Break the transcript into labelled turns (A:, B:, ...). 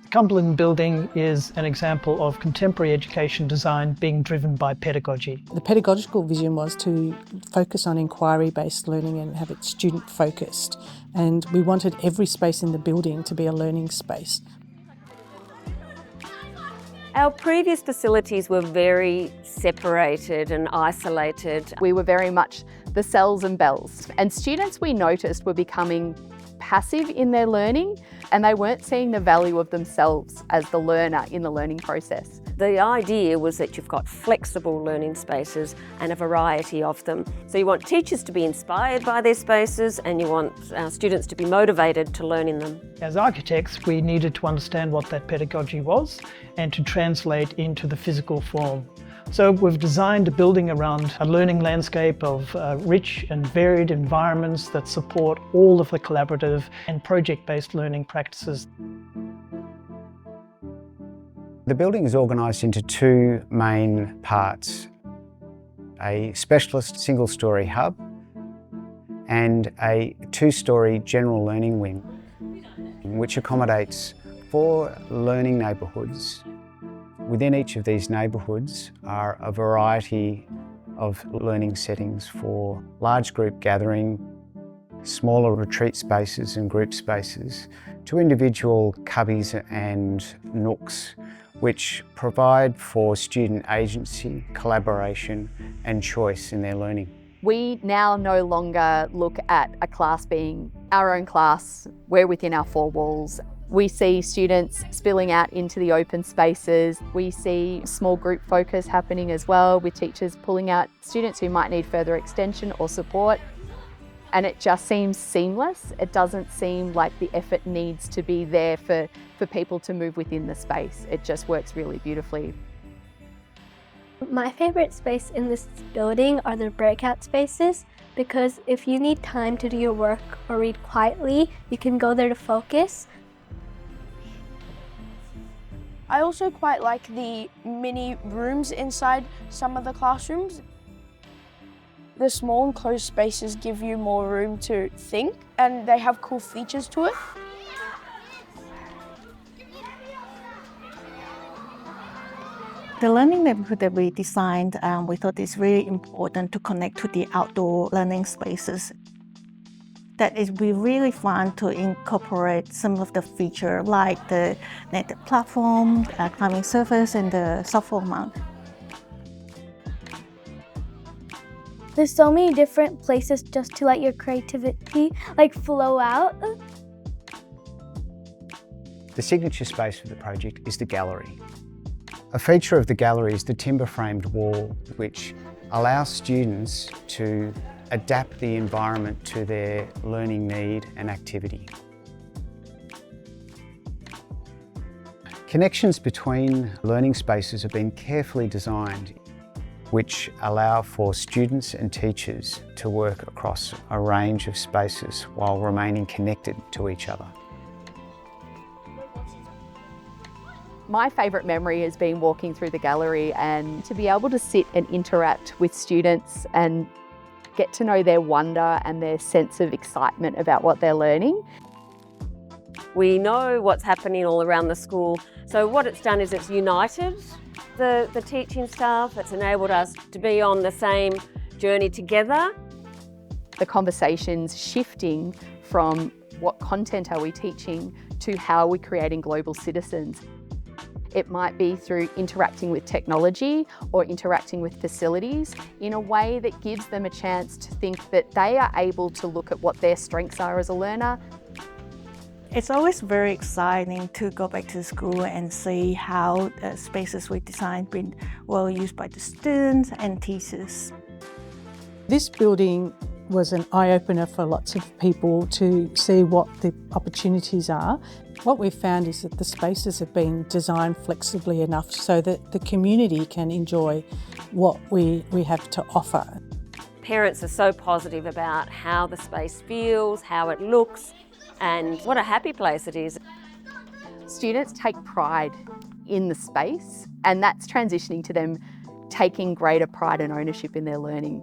A: The Cumberland building is an example of contemporary education design being driven by pedagogy.
B: The pedagogical vision was to focus on inquiry-based learning and have it student-focused. And we wanted every space in the building to be a learning space.
C: Our previous facilities were very separated and isolated.
D: We were very much the cells and bells, and students we noticed were becoming passive in their learning and they weren't seeing the value of themselves as the learner in the learning process.
C: The idea was that you've got flexible learning spaces and a variety of them. So you want teachers to be inspired by their spaces and you want students to be motivated to learn in them.
A: As architects, we needed to understand what that pedagogy was and to translate into the physical form. So we've designed a building around a learning landscape of rich and varied environments that support all of the collaborative and project-based learning practices.
E: The building is organised into two main parts: a specialist single-storey hub and a two-storey general learning wing, which accommodates 4 learning neighbourhoods. Within each of these neighbourhoods are a variety of learning settings for large group gathering, smaller retreat spaces and group spaces, to individual cubbies and nooks, which provide for student agency, collaboration and choice in their learning.
D: We now no longer look at a class being our own class. We're within our 4 walls. We see students spilling out into the open spaces. We see small group focus happening as well, with teachers pulling out students who might need further extension or support. And it just seems seamless. It doesn't seem like the effort needs to be there for people to move within the space. It just works really beautifully.
F: My favourite space in this building are the breakout spaces, because if you need time to do your work or read quietly, you can go there to focus.
G: I also quite like the mini rooms inside some of the classrooms. The small enclosed spaces give you more room to think and they have cool features to it.
H: The learning neighbourhood that we designed, we thought it's really important to connect to the outdoor learning spaces. That is, we really want to incorporate some of the features like the netted platform, climbing surface and the softball mount.
F: There's so many different places just to let your creativity flow out.
E: The signature space for the project is the gallery. A feature of the gallery is the timber-framed wall, which allows students to adapt the environment to their learning need and activity. Connections between learning spaces have been carefully designed, which allow for students and teachers to work across a range of spaces while remaining connected to each other.
D: My favourite memory has been walking through the gallery and to be able to sit and interact with students and get to know their wonder and their sense of excitement about what they're learning.
C: We know what's happening all around the school, so what it's done is it's united the teaching staff. It's enabled us to be on the same journey together.
D: The conversation's shifting from what content are we teaching to how are we creating global citizens. It might be through interacting with technology or interacting with facilities in a way that gives them a chance to think that they are able to look at what their strengths are as a learner.
H: It's always very exciting to go back to school and see how the spaces we designed been well used by the students and teachers.
B: This building was an eye-opener for lots of people to see what the opportunities are. What we've found is that the spaces have been designed flexibly enough so that the community can enjoy what we have to offer.
C: Parents are so positive about how the space feels, how it looks, and what a happy place it is.
D: Students take pride in the space, and that's transitioning to them taking greater pride and ownership in their learning.